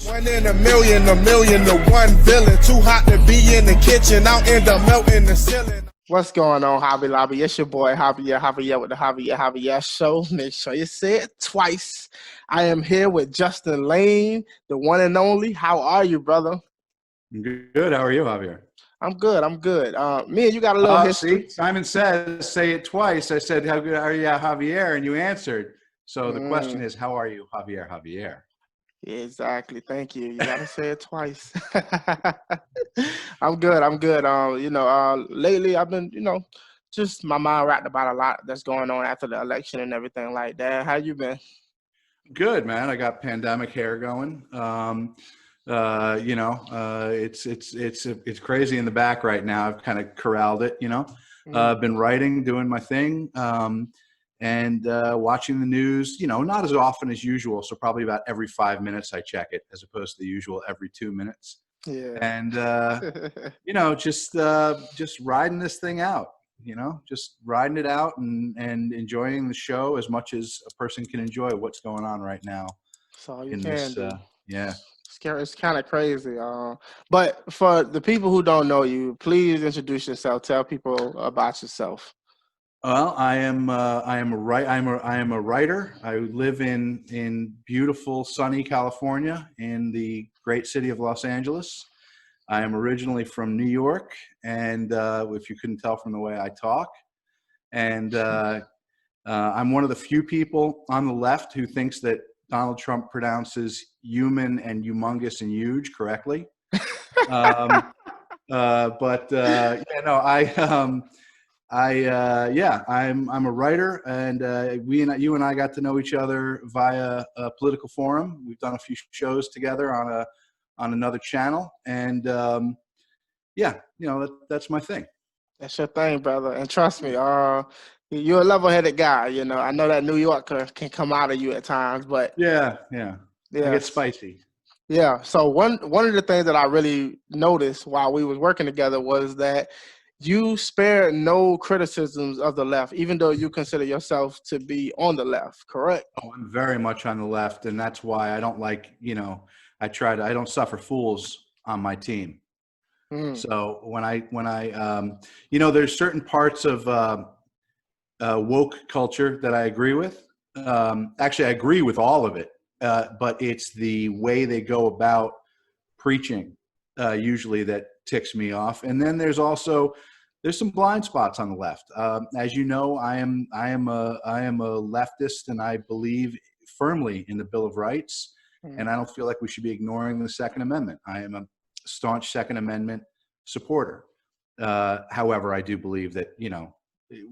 1 in a million to one villain. Too hot to be in the kitchen, I'll end up melting the ceiling. What's going on, Hobby Lobby? It's your boy Javier Javier with the Javier Javier Show. Make sure you say it twice. I am here with Justin Lane, the one and only. How are you, brother? Good. How are you, Javier? I'm good. Me and you got a little history. See, Simon says, say it twice. I said, how good are you, Javier? And you answered. So the question is, how are you, Javier Javier? Exactly. Thank you. You gotta say it twice. I'm good. Lately I've been, just my mind wrapped about a lot that's going on after the election and everything like that. How you been? Good, man. I got pandemic hair going. It's crazy in the back right now. I've kind of corralled it, I've been writing, doing my thing, and watching the news, not as often as usual. So probably about every 5 minutes I check it, as opposed to the usual every 2 minutes. Yeah. And, just riding this thing out, just riding it out and enjoying the show as much as a person can enjoy what's going on right now. So you can do. Yeah. It's kind of crazy. But for the people who don't know you, please introduce yourself. Tell people about yourself. Well, I am a writer. I live in beautiful, sunny California, in the great city of Los Angeles. I am originally from New York, and if you couldn't tell from the way I talk, and I'm one of the few people on the left who thinks that Donald Trump pronounces human and humongous and huge correctly. I'm a writer, and you and I got to know each other via a political forum. We've done a few shows together on another channel, and that's my thing. That's your thing, brother. And trust me, you're a level-headed guy. I know that New Yorker can come out of you at times, but yeah, I get spicy. Yeah. So one of the things that I really noticed while we was working together was that you spared no criticisms of the left, even though you consider yourself to be on the left, correct? Oh, I'm very much on the left, and that's why I don't like, I don't suffer fools on my team. So when I there's certain parts of woke culture that I agree with. Actually, I agree with all of it, but it's the way they go about preaching usually that ticks me off. And then there's some blind spots on the left. As you know, I am a leftist, and I believe firmly in the Bill of Rights, and I don't feel like we should be ignoring the Second Amendment. I am a staunch Second Amendment supporter. However, I do believe that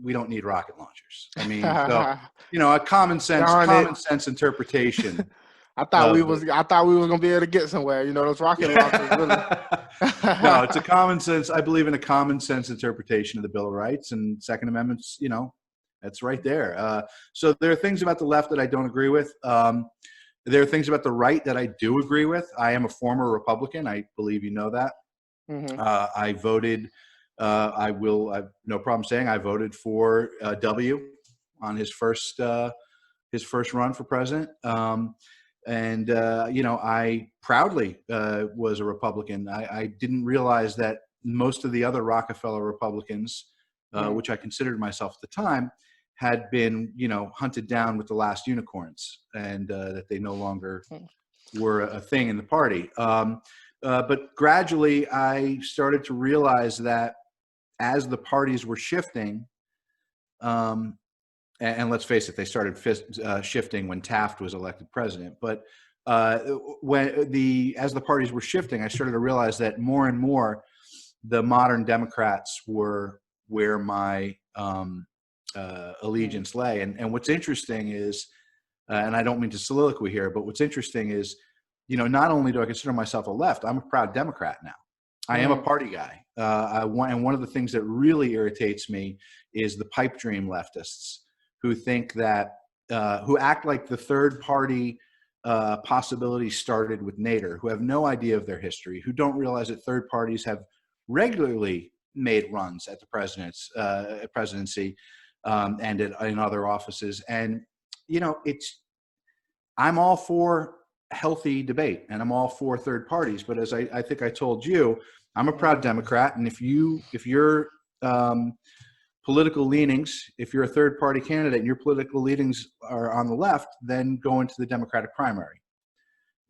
we don't need rocket launchers. I mean, a common sense interpretation. I thought we was gonna be able to get somewhere. Those rocket launchers. Really. No, it's a common sense. I believe in a common sense interpretation of the Bill of Rights, and Second Amendment's. That's right there. So there are things about the left that I don't agree with. There are things about the right that I do agree with. I am a former Republican. I believe you know that. Mm-hmm. I voted. I have no problem saying I voted for W on his first run for president. I proudly was a Republican. I didn't realize that most of the other Rockefeller Republicans, which I considered myself at the time, had been, hunted down with the last unicorns, and that they no longer were a thing in the party. But gradually, I started to realize that as the parties were shifting, and let's face it, they started shifting when Taft was elected president. But as the parties were shifting, I started to realize that more and more the modern Democrats were where my allegiance lay. And what's interesting is, and I don't mean to soliloquy here, but what's interesting is, not only do I consider myself a left, I'm a proud Democrat now. I am a party guy. And one of the things that really irritates me is the pipe dream leftists who think that, who act like the third party possibility started with Nader, who have no idea of their history, who don't realize that third parties have regularly made runs at the presidency and in other offices. And, I'm all for healthy debate, and I'm all for third parties. But as I think I told you, I'm a proud Democrat, and if your political leanings, if you're a third party candidate and your political leanings are on the left, then go into the Democratic primary.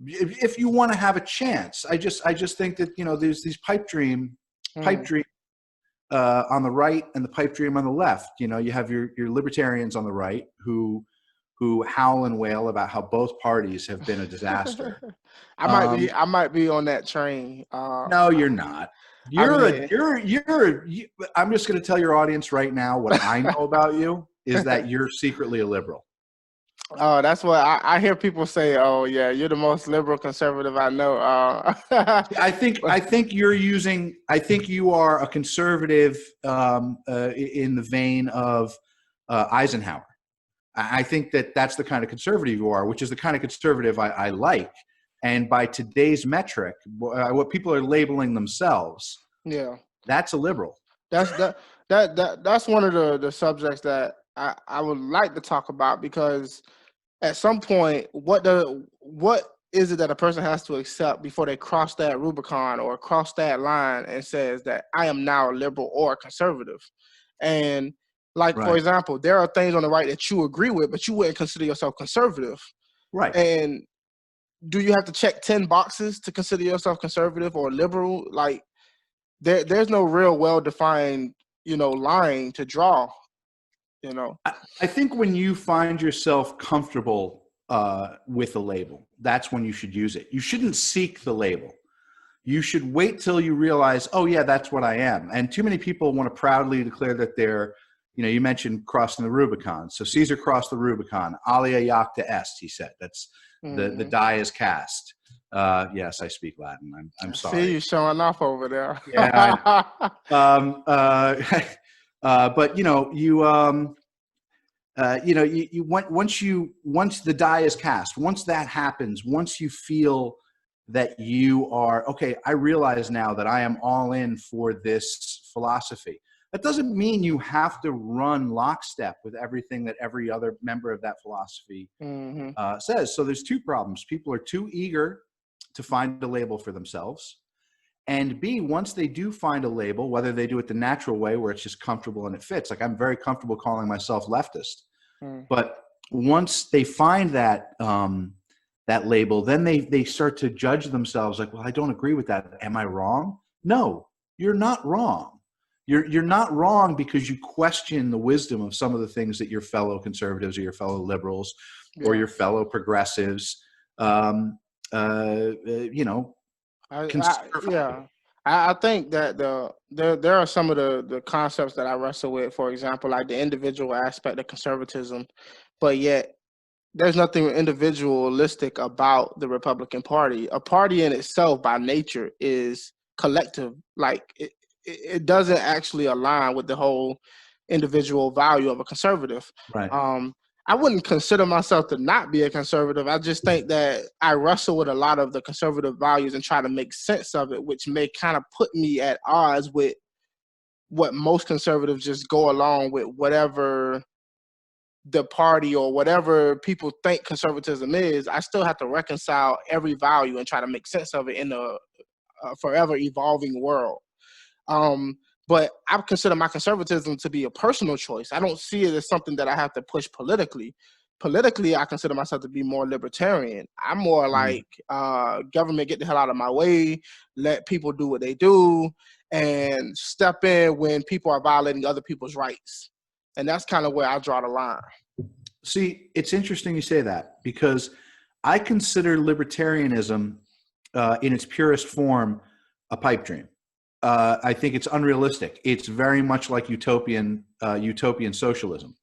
If you want to have a chance, I just think that, you know, there's these pipe dream on the right and the pipe dream on the left. You know, you have your libertarians on the right who howl and wail about how both parties have been a disaster. I might be on that train. No, you're not. I'm just going to tell your audience right now what I know about you is that you're secretly a liberal. Oh, that's what I hear people say. Oh, yeah, you're the most liberal conservative I know. I think you are a conservative in the vein of Eisenhower. I think that's the kind of conservative you are, which is the kind of conservative I like. And by today's metric, what people are labeling themselves, yeah, that's a liberal. That's one of the subjects that I would like to talk about, because at some point, what is it that a person has to accept before they cross that Rubicon or cross that line and says that I am now a liberal or a conservative? And like, Right. For example, there are things on the right that you agree with, but you wouldn't consider yourself conservative. Right. And do you have to check 10 boxes to consider yourself conservative or liberal? Like, there's no real well-defined, line to draw. I think when you find yourself comfortable with a label, that's when you should use it. You shouldn't seek the label. You should wait till you realize, oh yeah, that's what I am. And too many people want to proudly declare that they're, you mentioned crossing the Rubicon. So Caesar crossed the Rubicon. Alia jacta est, he said. That's the die is cast. Yes, I speak Latin. I'm sorry. See you showing off over there. Yeah. But once the die is cast, once that happens, once you feel that you are, okay, I realize now that I am all in for this philosophy. That doesn't mean you have to run lockstep with everything that every other member of that philosophy says. So there's two problems. People are too eager to find a label for themselves. And B, once they do find a label, whether they do it the natural way where it's just comfortable and it fits, like I'm very comfortable calling myself leftist. But once they find that that label, then they start to judge themselves like, well, I don't agree with that. Am I wrong? No, you're not wrong. You're not wrong because you question the wisdom of some of the things that your fellow conservatives or your fellow liberals or your fellow progressives, I think that there are some of the concepts that I wrestle with, for example, like the individual aspect of conservatism, but yet there's nothing individualistic about the Republican Party. A party in itself by nature is collective. Like it doesn't actually align with the whole individual value of a conservative. Right. I wouldn't consider myself to not be a conservative. I just think that I wrestle with a lot of the conservative values and try to make sense of it, which may kind of put me at odds with what most conservatives just go along with, whatever the party or whatever people think conservatism is. I still have to reconcile every value and try to make sense of it in a forever evolving world. But I consider my conservatism to be a personal choice. I don't see it as something that I have to push politically. Politically, I consider myself to be more libertarian. I'm more like government, get the hell out of my way, let people do what they do, and step in when people are violating other people's rights. And that's kind of where I draw the line. See, it's interesting you say that, because I consider libertarianism in its purest form a pipe dream. I think it's unrealistic. It's very much like utopian socialism,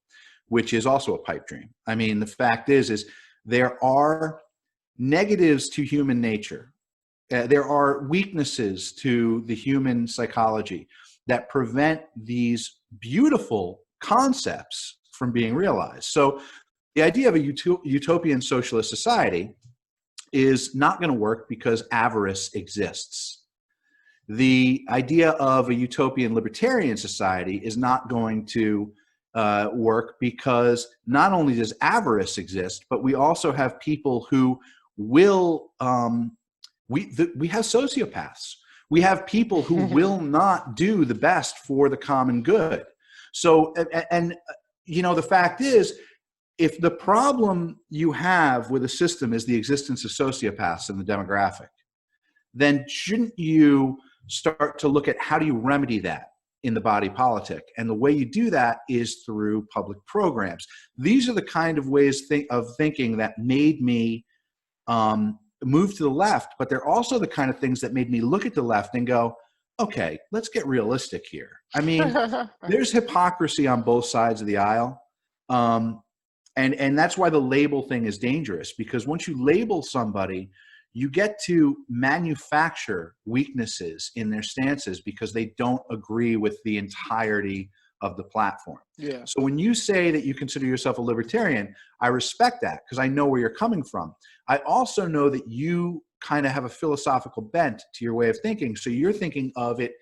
which is also a pipe dream. I mean, the fact is there are negatives to human nature. There are weaknesses to the human psychology that prevent these beautiful concepts from being realized. So the idea of a utopian socialist society is not going to work because avarice exists. The idea of a utopian libertarian society is not going to work because not only does avarice exist, but we also have people who will, we have sociopaths. We have people who will not do the best for the common good. So, and the fact is, if the problem you have with a system is the existence of sociopaths in the demographic, then shouldn't you start to look at how do you remedy that in the body politic? And the way you do that is through public programs. These are the kind of ways of thinking that made me move to the left, but they're also the kind of things that made me look at the left and go, okay, let's get realistic here. I mean, there's hypocrisy on both sides of the aisle. And that's why the label thing is dangerous, because once you label somebody, you get to manufacture weaknesses in their stances because they don't agree with the entirety of the platform. Yeah. So when you say that you consider yourself a libertarian, I respect that because I know where you're coming from. I also know that you kind of have a philosophical bent to your way of thinking. So you're thinking of it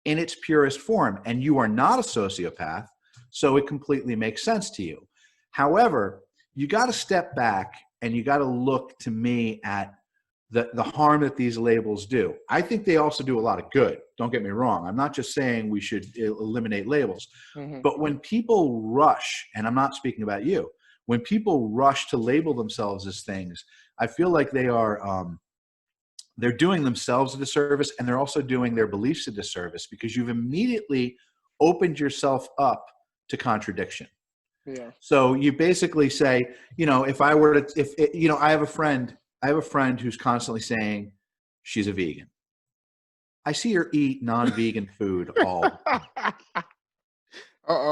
in its purest form, and you are not a sociopath, so it completely makes sense to you. However, you got to step back and you got to look, to me, at the harm that these labels do. I think they also do a lot of good. Don't get me wrong. I'm not just saying we should eliminate labels. Mm-hmm. But when people rush, and I'm not speaking about you, when people rush to label themselves as things, I feel like they are they're doing themselves a disservice, and they're also doing their beliefs a disservice, because you've immediately opened yourself up to contradiction. Yeah. So you basically say, if I were to, I have a friend who's constantly saying she's a vegan. I see her eat non-vegan food all.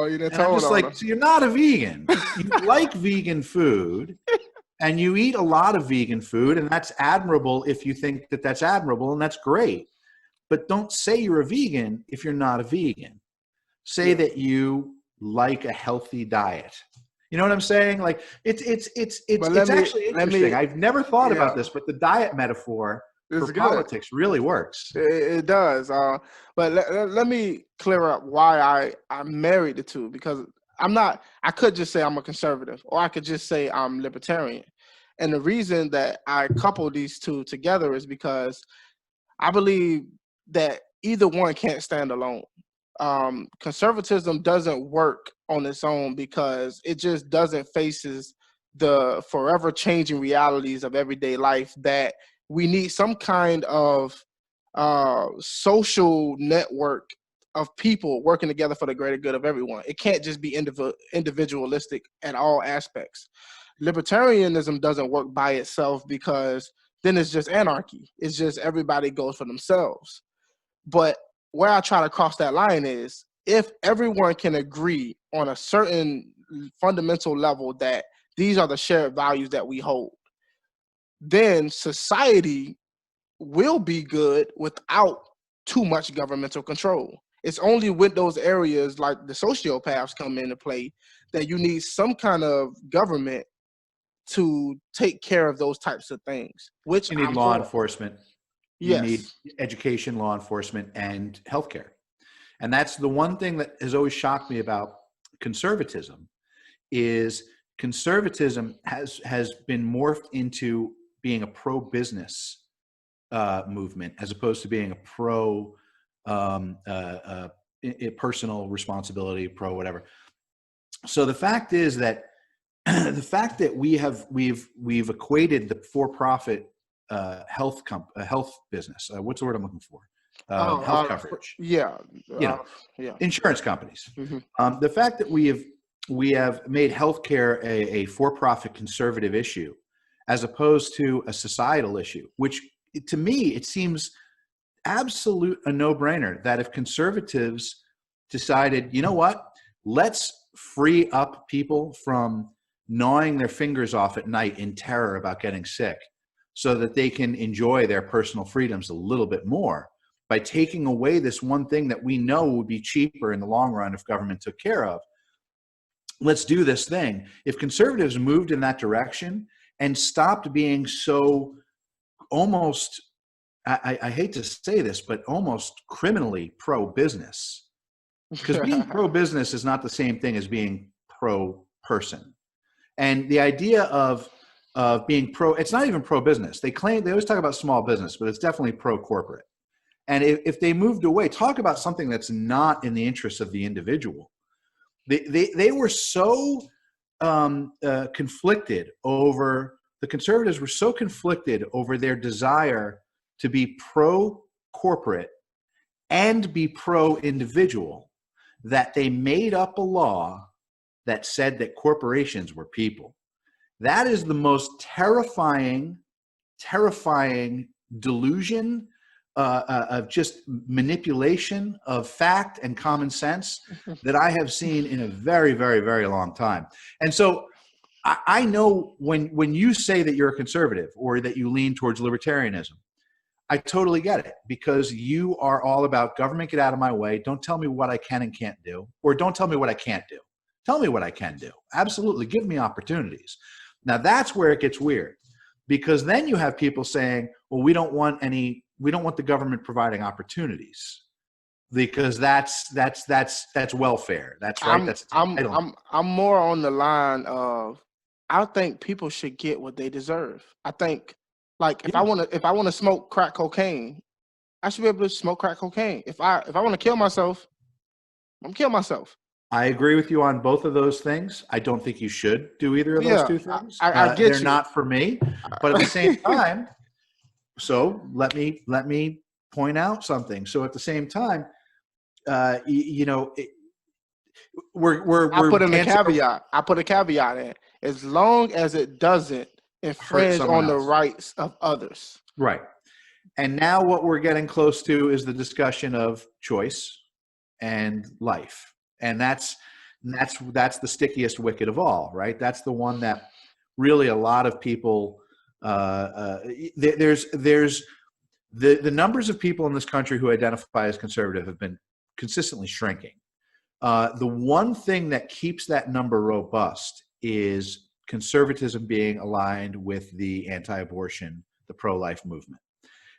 You didn't and I'm just like, so you're not a vegan. You like vegan food, and you eat a lot of vegan food, and that's admirable if you think that that's admirable, and that's great. But don't say you're a vegan if you're not a vegan. Say that you like a healthy diet. You know what I'm saying? Like it's actually interesting. I've never thought about this, but the diet metaphor for politics really works. It does. But let me clear up why I married the two, because I could just say I'm a conservative, or I could just say I'm libertarian. And the reason that I couple these two together is because I believe that either one can't stand alone. Conservatism doesn't work on its own because it just doesn't faces the forever changing realities of everyday life, that we need some kind of social network of people working together for the greater good of everyone. It can't just be individualistic at all aspects. Libertarianism doesn't work by itself, because then it's just anarchy. It's just everybody goes for themselves. But where I try to cross that line is, if everyone can agree on a certain fundamental level that these are the shared values that we hold, then society will be good without too much governmental control. It's only with those areas like the sociopaths come into play that you need some kind of government to take care of those types of things. Which you need law enforcement. Yes. You need education, law enforcement, and healthcare. And that's the one thing that has always shocked me about conservatism, is conservatism has been morphed into being a pro-business movement, as opposed to being a pro personal responsibility, pro whatever. So the fact is that we've equated the for-profit health business. What's the word I'm looking for? Health coverage. Insurance companies. Mm-hmm. The fact that we have made healthcare a for-profit conservative issue, as opposed to a societal issue, which to me it seems absolute a no-brainer that if conservatives decided, you know what, let's free up people from gnawing their fingers off at night in terror about getting sick, so that they can enjoy their personal freedoms a little bit more by taking away this one thing that we know would be cheaper in the long run if government took care of. Let's do this thing. If conservatives moved in that direction and stopped being so almost, I hate to say this, but almost criminally pro-business, because being pro-business is not the same thing as being pro-person. And the idea of of being it's not even pro-business. They always talk about small business, but it's definitely pro-corporate. And if they moved away, talk about something that's not in the interest of the individual. They were so conflicted over, the conservatives were so conflicted over their desire to be pro-corporate and be pro-individual that they made up a law that said that corporations were people. That is the most terrifying delusion of just manipulation of fact and common sense that I have seen in a very, very, very long time. And so I know when you say that you're a conservative or that you lean towards libertarianism, I totally get it, because you are all about government, get out of my way. Don't tell me what I can and can't do, or don't tell me what I can't do. Tell me what I can do. Absolutely. Give me opportunities. Now that's where it gets weird, because then you have people saying, well, we don't want the government providing opportunities, because that's welfare. That's right. I'm more on the line of, I think people should get what they deserve. I think, like, if I want to smoke crack cocaine, I should be able to smoke crack cocaine. If I want to kill myself, I'm gonna kill myself. I agree with you on both of those things. I don't think you should do either of those two things. I get they're not for me. But at the same time, so let me point out something. So at the same time, we're I put in a caveat. I put a caveat in, as long as it doesn't infringe on the rights of others. Right. And now what we're getting close to is the discussion of choice and life. And that's the stickiest wicket of all, right? That's the one that really a lot of people, there's the numbers of people in this country who identify as conservative have been consistently shrinking. The one thing that keeps that number robust is conservatism being aligned with the anti-abortion, the pro-life movement.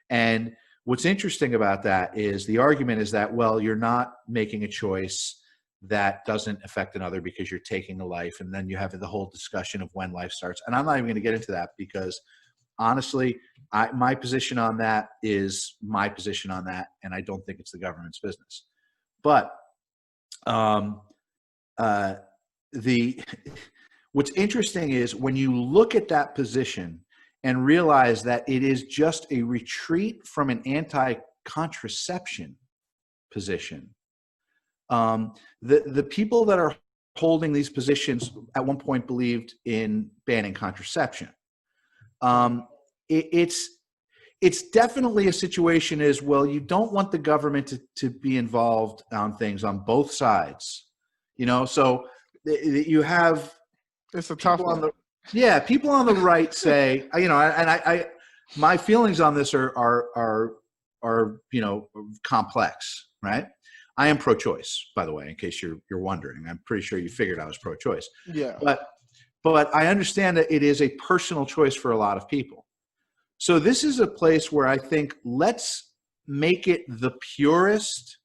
And what's interesting about that is the argument is that, well, you're not making a choice that doesn't affect another because you're taking a life. And then you have the whole discussion of when life starts. And I'm not even going to get into that, because honestly, my position on that is my position on that. And I don't think it's the government's business. But what's interesting is when you look at that position and realize that it is just a retreat from an anti-contraception position. The people that are holding these positions at one point believed in banning contraception. It's definitely a situation as well. You don't want the government to be involved on things on both sides, so you have, it's a tough one. People on the right say, my feelings on this are complex, right? I am pro-choice, by the way, in case you're wondering. I'm pretty sure you figured I was pro-choice. Yeah. But I understand that it is a personal choice for a lot of people. So this is a place where I think let's make it the purest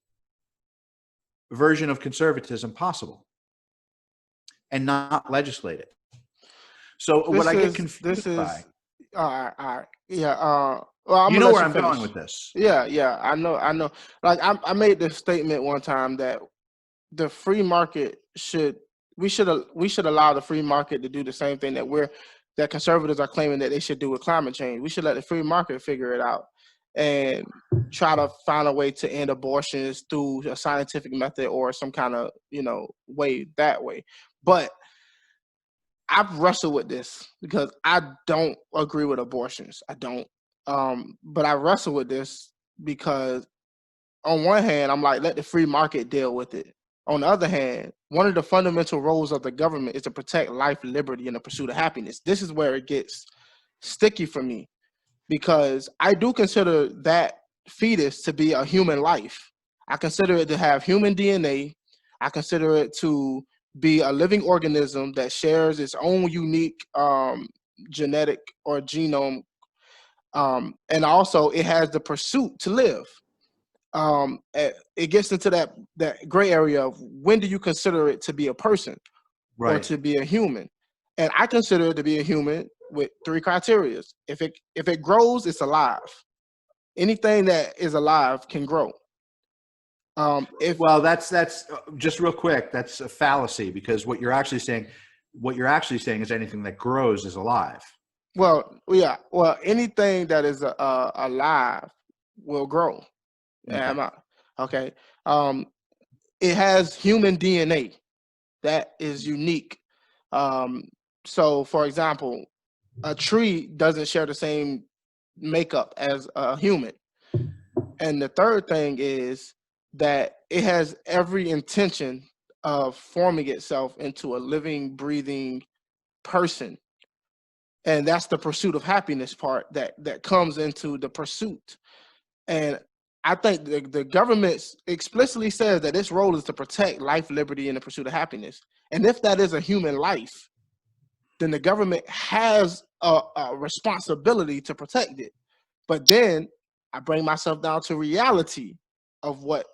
version of conservatism possible and not legislate it. So what I get confused by. All right. Yeah. Well, you know where I'm going with this. Yeah. I know. Like I made this statement one time that the free market we should allow the free market to do the same thing that conservatives are claiming that they should do with climate change. We should let the free market figure it out and try to find a way to end abortions through a scientific method or some kind of, way that way. But I've wrestled with this because I don't agree with abortions. I don't. But I wrestle with this because on one hand, I'm like, let the free market deal with it. On the other hand, one of the fundamental roles of the government is to protect life, liberty, and the pursuit of happiness. This is where it gets sticky for me, because I do consider that fetus to be a human life. I consider it to have human DNA. I consider it to be a living organism that shares its own unique genetic or genome. And also it has the pursuit to live. It gets into that gray area of when do you consider it to be a person, right, or to be a human? And I consider it to be a human with 3 criteria. If it grows, it's alive. Anything that is alive can grow. Well, that's just real quick. That's a fallacy, because what you're actually saying is anything that grows is alive. Well, yeah. Well, anything that is alive will grow. Okay. Okay. It has human DNA that is unique. So, for example, a tree doesn't share the same makeup as a human. And the third thing is that it has every intention of forming itself into a living, breathing person. And that's the pursuit of happiness part that comes into the pursuit. And I think the government explicitly says that its role is to protect life, liberty, and the pursuit of happiness. And if that is a human life, then the government has a responsibility to protect it. But then I bring myself down to reality of what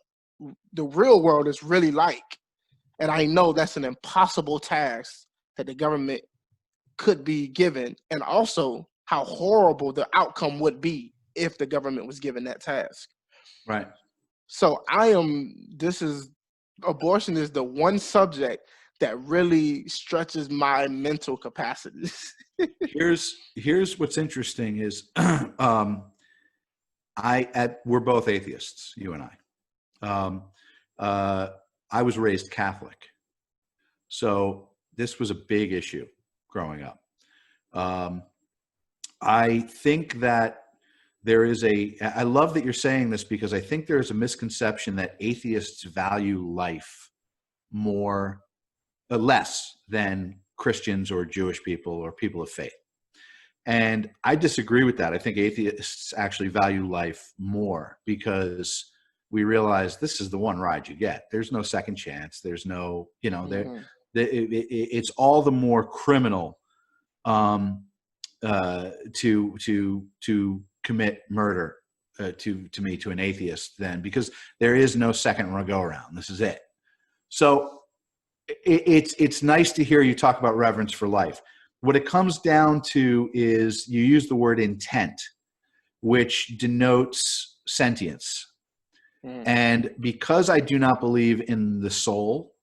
the real world is really like. And I know that's an impossible task that the government could be given, and also how horrible the outcome would be if the government was given that task. Right. So abortion is the one subject that really stretches my mental capacities. Here's what's interesting is we're both atheists, you and I. I was raised Catholic, so this was a big issue growing up. I think that I love that you're saying this, because I think there's a misconception that atheists value life less than Christians or Jewish people or people of faith. And I disagree with that. I think atheists actually value life more, because we realize this is the one ride you get. There's no second chance. There's no, it's all the more criminal to commit murder to an atheist then, because there is no second go around. This is it. So it's nice to hear you talk about reverence for life. What it comes down to is you use the word intent, which denotes sentience. And because I do not believe in the soul,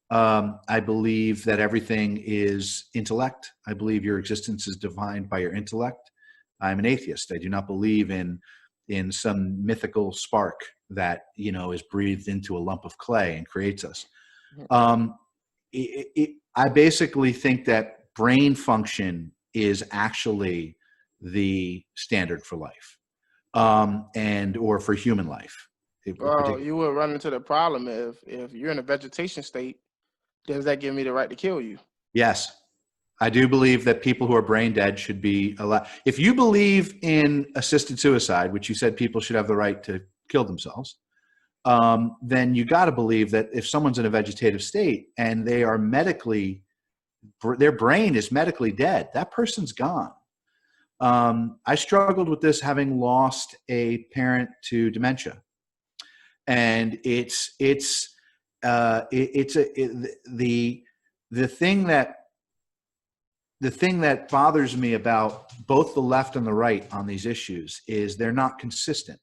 I believe that everything is intellect. I believe your existence is defined by your intellect. I'm an atheist. I do not believe in some mythical spark that, is breathed into a lump of clay and creates us. I basically think that brain function is actually the standard for life, or for human life. Well, you would run into the problem if you're in a vegetation state. Does that give me the right to kill you? Yes. I do believe that people who are brain dead should be allowed. If you believe in assisted suicide, which you said people should have the right to kill themselves, then you got to believe that if someone's in a vegetative state and they are their brain is medically dead, that person's gone. I struggled with this, having lost a parent to dementia. And the thing that bothers me about both the left and the right on these issues is they're not consistent.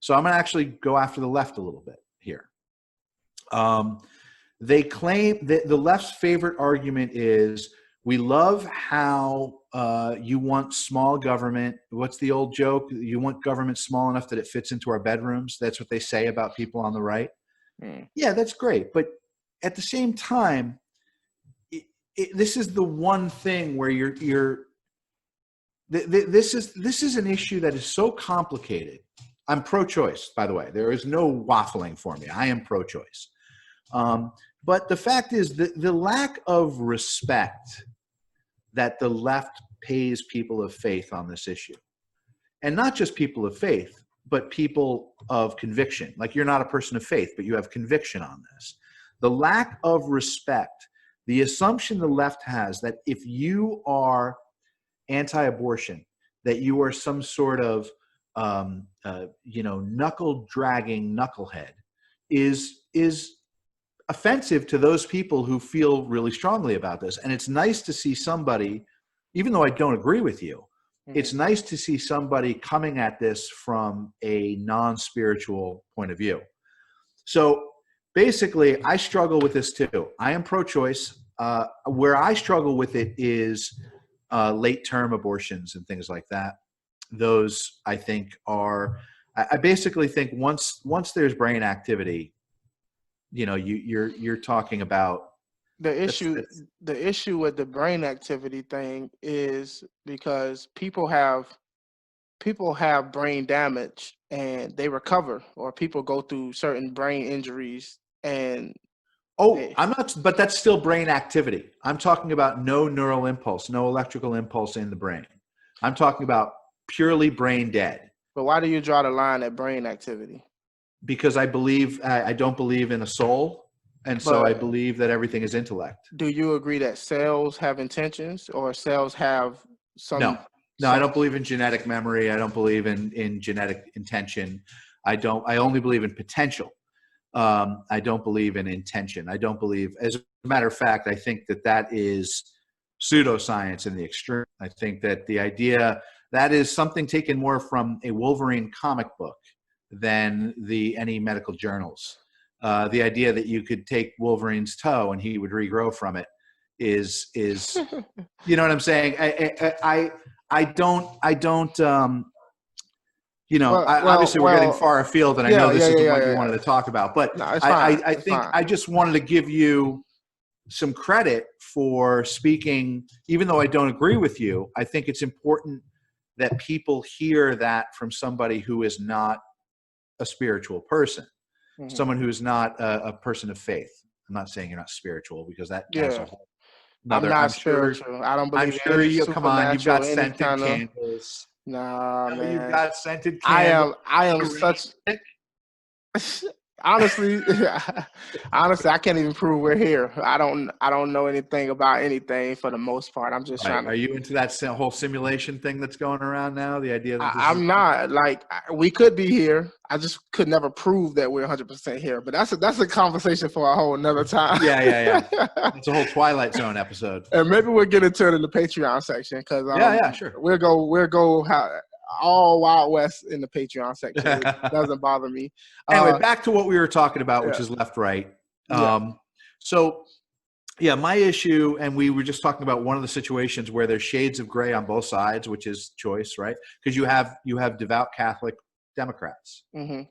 So I'm going to actually go after the left a little bit here. They claim that the left's favorite argument is, we love how you want small government. What's the old joke? You want government small enough that it fits into our bedrooms. That's what they say about people on the right. Yeah, that's great. But at the same time, this is the one thing where this is an issue that is so complicated. I'm pro-choice, by the way. There is no waffling for me. I am pro-choice. But the fact is that the lack of respect that the left pays people of faith on this issue, and not just people of faith, but people of conviction. Like, you're not a person of faith, but you have conviction on this. The lack of respect, the assumption the left has that if you are anti-abortion, that you are some sort of knuckle-dragging knucklehead, is offensive to those people who feel really strongly about this. And it's nice to see somebody, even though I don't agree with you, it's Mm-hmm. nice to see somebody coming at this from a non-spiritual point of view. So basically, I struggle with this too. I am pro-choice. Where I struggle with it is late-term abortions and things like that. Those, I think, are. I basically think once there's brain activity, you're talking about The issue, that's the issue with the brain activity thing is because people have brain damage and they recover, or people go through certain brain injuries and Oh, they. I'm not, but that's still brain activity. I'm talking about no neural impulse, no electrical impulse in the brain. I'm talking about purely brain dead But why do you draw the line at brain activity? because I don't believe in a soul. And so I But believe that everything is intellect. do you agree that cells have intentions, or cells have No, some no, I some? don't believe in genetic memory. I don't believe in genetic intention. I only believe in potential. I don't believe in intention. I don't believe, as a matter of fact, I think that is pseudoscience in the extreme. I think that the idea that is something taken more from a Wolverine comic book than any medical journals. The idea that you could take Wolverine's toe and he would regrow from it is you know what I'm saying? I don't Well, well, obviously we're getting well. far afield, and I know Yeah, this yeah, yeah, isn't yeah, what you yeah. wanted to talk about, but No, it's fine. I It's think fine. I just wanted to give you some credit for speaking, even though I don't agree with you. I think it's important that people hear that from somebody who is not a spiritual person, Hmm. someone who is not a person of faith. I'm not saying you're not spiritual because that's a Yeah, whole I'm another. not spiritual. I don't I'm believe in sure any you. Come on, you've got supernatural, any scented kind of. candles. Nah, No, you've man. got scented I candles. am. I am You read such. it. Honestly, honestly, I can't even prove we're here. I don't know anything about anything for the most part. I'm just Right. trying to. Are you into that whole simulation thing that's going around now? The idea that this is. I'm not like we could be here. I just could never prove that we're 100% here. But that's a conversation for a whole another time. Yeah, yeah, yeah. It's a whole Twilight Zone episode. And maybe we'll get into it in the Patreon section because Yeah, yeah, sure. we'll go all Wild West in the Patreon section. It doesn't bother me. Anyway, back to what we were talking about, which Yeah, is left right. yeah. So yeah, my issue, and we were just talking about one of the situations where there's shades of gray on both sides, which is choice, right? Because you have devout Catholic Democrats. Hmm.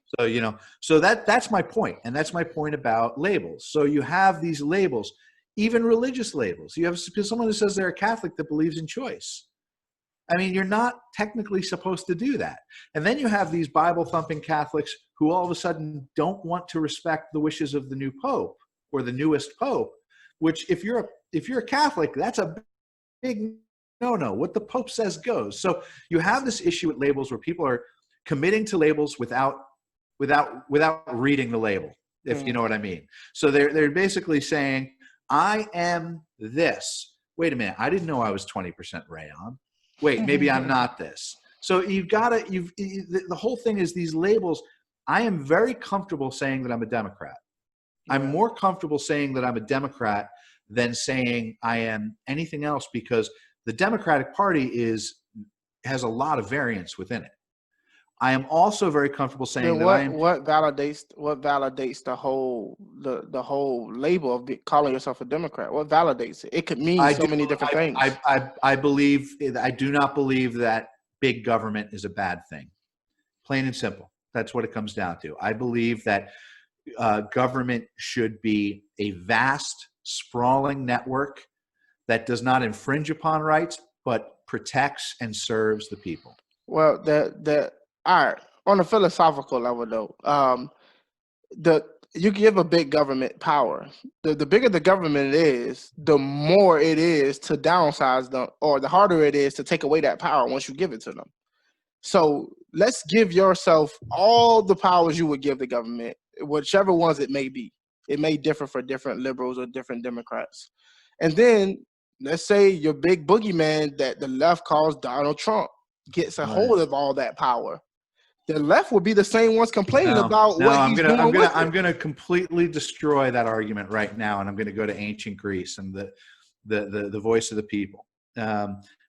So that's my point, and that's my point about labels. So you have these labels, even religious labels. You have someone who says they're a Catholic that believes in choice. I mean, you're not technically supposed to do that. And then you have these Bible-thumping Catholics who all of a sudden don't want to respect the wishes of the new Pope or the newest Pope, which if you're a Catholic, that's a big no-no. What the Pope says goes. So you have this issue with labels where people are committing to labels without reading the label, if you know what I mean. So they're basically saying, I am this. Wait a minute, I didn't know I was 20% rayon. Wait, maybe I'm not this. So the whole thing is these labels. I am very comfortable saying that I'm a Democrat. I'm more comfortable saying that I'm a Democrat than saying I am anything else, because the Democratic Party has a lot of variance within it. I am also very comfortable saying Then that I what am. what validates the whole label of calling yourself a Democrat? What validates it? It could mean so many different things. I believe. I do not believe that big government is a bad thing. Plain and simple. That's what it comes down to. I believe that government should be a vast, sprawling network that does not infringe upon rights, but protects and serves the people. Well, all right. On a philosophical level, though, you give a big government power. The bigger the government is, the more it is to downsize them, or the harder it is to take away that power once you give it to them. So let's give yourself all the powers you would give the government, whichever ones it may be. It may differ for different liberals or different Democrats. And then let's say your big boogeyman that the left calls Donald Trump gets a hold of all that power. The left will be the same ones complaining about what he's doing with it. I'm gonna completely destroy that argument right now, and I'm gonna go to ancient Greece and the voice of the people.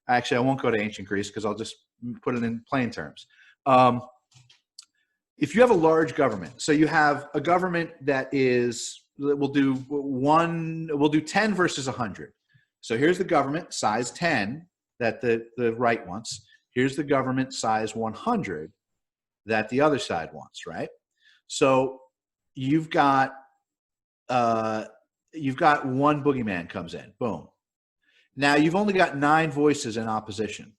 Actually, I won't go to ancient Greece because I'll just put it in plain terms. If you have a large government, so you have a government that will do 10 versus 100. So here's the government size 10 that the right wants. Here's the government size 100 that the other side wants, right? So you've got one boogeyman comes in, boom. Now you've only got 9 voices in opposition.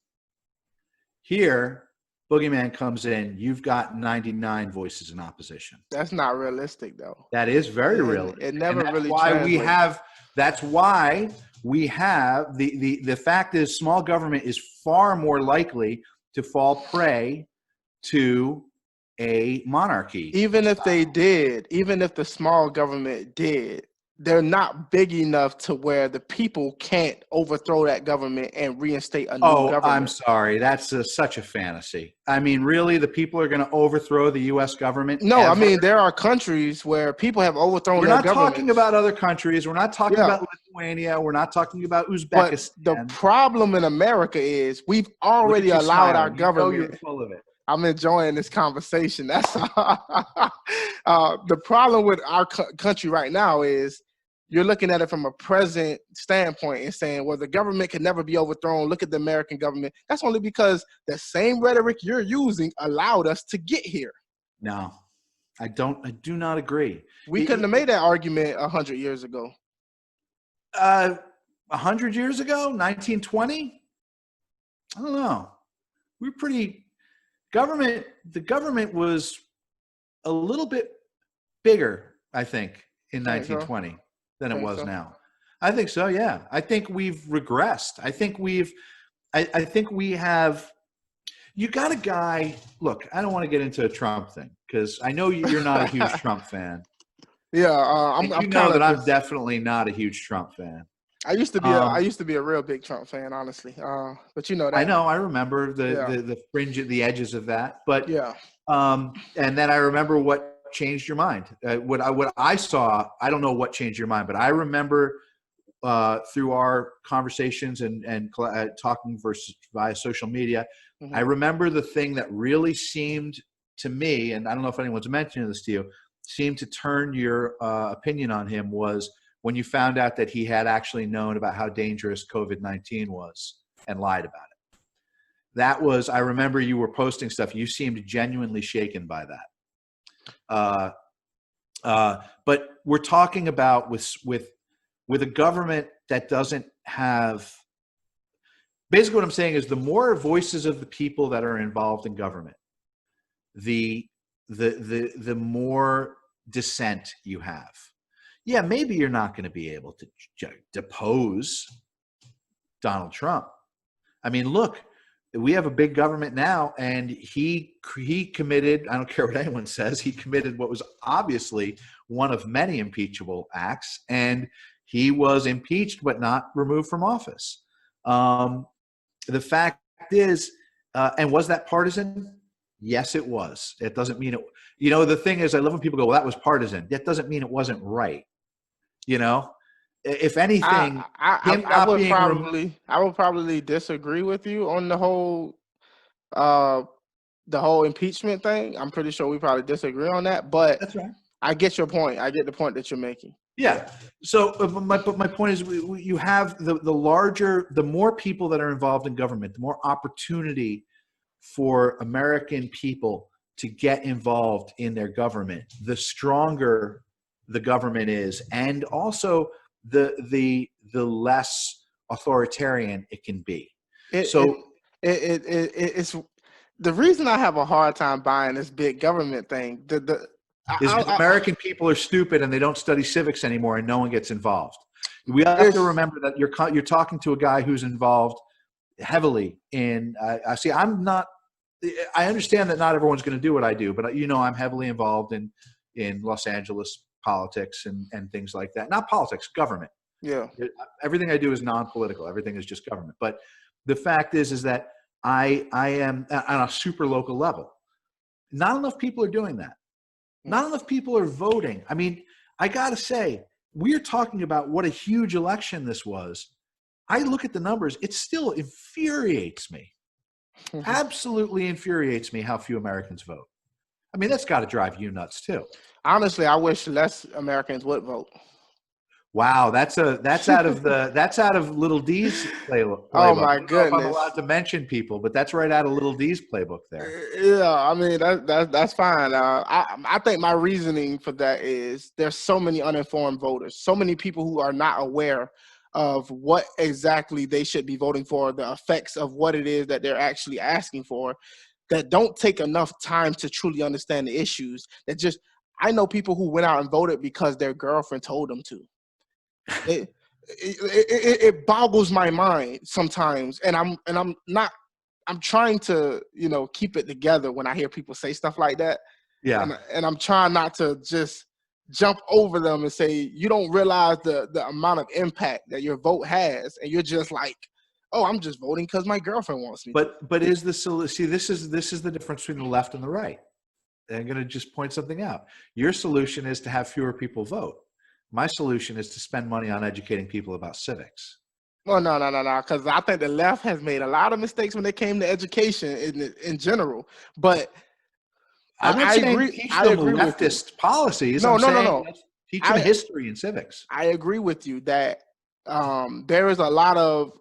Here, boogeyman comes in, you've got 99 voices in opposition. That's not realistic, though. That is very realistic. It never really translates. That's why we have the fact is small government is far more likely to fall prey to a monarchy. Even if the small government did, they're not big enough to where the people can't overthrow that government and reinstate a new government. I'm sorry. That's such a fantasy. I mean, really, the people are going to overthrow the U.S. government? No, ever? I mean, there are countries where people have overthrown their government. We're not talking about other countries. We're not talking about Lithuania. We're not talking about Uzbekistan. But the problem in America is we've already allowed our government. You're full of it. I'm enjoying this conversation. That's the problem with our country right now is you're looking at it from a present standpoint and saying, well, the government can never be overthrown. Look at the American government. That's only because the same rhetoric you're using allowed us to get here. No, I do not agree. We couldn't have made that argument 100 years ago. 100 years ago? 1920? I don't know. We're pretty... The government was a little bit bigger, I think, in 1920 than it was now. I think so, yeah. I think we've regressed. I think we have. You got a guy. Look, I don't want to get into a Trump thing because I know you're not a huge Trump fan. Yeah, I'm I'm definitely not a huge Trump fan. I used to be a real big Trump fan, honestly. But you know that. I know. I remember the fringe, the edges of that. But yeah. And then I remember what changed your mind. What I saw. I don't know what changed your mind, but I remember through our conversations and talking via social media. Mm-hmm. I remember the thing that really seemed to me, and I don't know if anyone's mentioning this to you, seemed to turn your opinion on him was when you found out that he had actually known about how dangerous COVID-19 was and lied about it. That was, I remember you were posting stuff. You seemed genuinely shaken by that. But we're talking about with a government that doesn't have, basically what I'm saying is the more voices of the people that are involved in government, the more dissent you have. Yeah, maybe you're not going to be able to depose Donald Trump. I mean, look, we have a big government now, and he committed, I don't care what anyone says, he committed what was obviously one of many impeachable acts, and he was impeached but not removed from office. The fact is, and was that partisan? Yes, it was. It doesn't mean it. You know, the thing is, I love when people go, well, that was partisan. That doesn't mean it wasn't right. You know, if anything, I would probably disagree with you on the whole impeachment thing. I'm pretty sure we probably disagree on that, but that's right. I get your point. I get the point that you're making. Yeah. So, my point is, you have the more people that are involved in government, the more opportunity for American people to get involved in their government, the stronger the government is, and also the less authoritarian it can be. It's the reason I have a hard time buying this big government thing. American people are stupid and they don't study civics anymore, and no one gets involved. We have to remember that you're talking to a guy who's involved heavily in. I understand that not everyone's going to do what I do, but I'm heavily involved in Los Angeles politics and things like that. Not politics, government. Yeah. Everything I do is non-political. Everything is just government. But the fact is that I am on a super local level. Not enough people are doing that. Not enough people are voting. I mean, I got to say, we're talking about what a huge election this was. I look at the numbers, it still infuriates me. Absolutely infuriates me how few Americans vote. I mean, that's got to drive you nuts too. Honestly, I wish less Americans would vote. Wow, that's out of Little D's playbook. Oh my I don't know if I'm goodness! allowed to mention people, but that's right out of Little D's playbook there. Yeah, I mean that's fine. I think my reasoning for that is there's so many uninformed voters, so many people who are not aware of what exactly they should be voting for, the effects of what it is that they're actually asking for, that don't take enough time to truly understand the issues. I know people who went out and voted because their girlfriend told them to. It boggles my mind sometimes, and I'm trying to keep it together when I hear people say stuff like that. Yeah, and I'm trying not to just jump over them and say you don't realize the amount of impact that your vote has, and you're just like, oh, I'm just voting because my girlfriend wants me. But is the solution? This is the difference between the left and the right. I'm going to just point something out. Your solution is to have fewer people vote. My solution is to spend money on educating people about civics. Well, no, because I think the left has made a lot of mistakes when it came to education in general. But I'm not saying agree. Teach I them agree leftist policies. No. Teach them history and civics. I agree with you that there is a lot of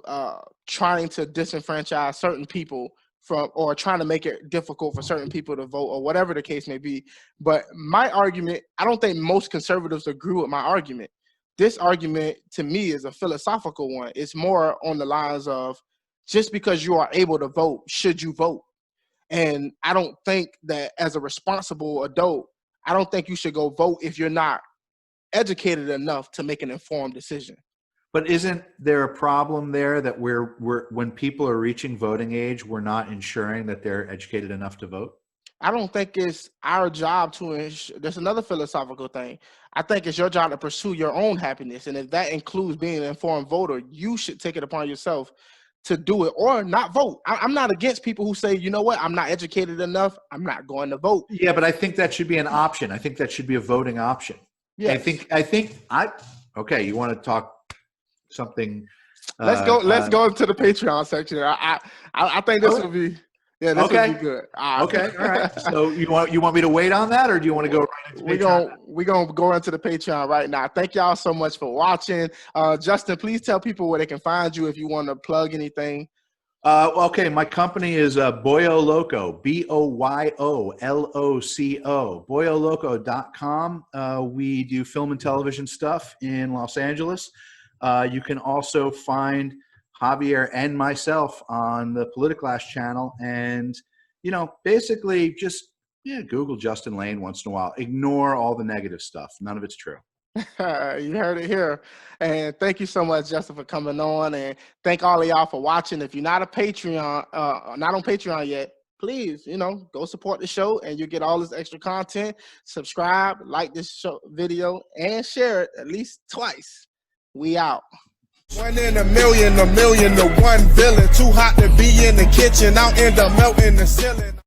trying to disenfranchise certain people or trying to make it difficult for certain people to vote, or whatever the case may be. But my argument, I don't think most conservatives agree with my argument. This argument, to me, is a philosophical one. It's more on the lines of, just because you are able to vote, should you vote? And I don't think that as a responsible adult, I don't think you should go vote if you're not educated enough to make an informed decision. But isn't there a problem there that when people are reaching voting age, we're not ensuring that they're educated enough to vote? I don't think it's our job to ensure. There's another philosophical thing. I think it's your job to pursue your own happiness. And if that includes being an informed voter, you should take it upon yourself to do it or not vote. I'm not against people who say, you know what, I'm not educated enough, I'm not going to vote. Yeah, but I think that should be an option. I think that should be a voting option. Yeah. Okay, you want to talk something? Let's go into the Patreon section. I think this would be would be good. Okay, all right. So you want me to wait on that, or do you want to go right into Patreon? We're gonna go into the Patreon right now. Thank y'all so much for watching. Justin, please tell people where they can find you if you want to plug anything. Okay, my company is Boyo Loco, BOYOLOCO, boyoloco.com. We do film and television stuff in Los Angeles. You can also find Javier and myself on the Politiclass channel, and basically just Google Justin Lane once in a while. Ignore all the negative stuff. None of it's true. You heard it here. And thank you so much, Justin, for coming on, and thank all of y'all for watching. If you're not not on Patreon yet, please, go support the show, and you get all this extra content. Subscribe, like this video, and share it at least twice. We out. 1 in a million to 1 villain. Too hot to be in the kitchen, I'll end up melting the ceiling.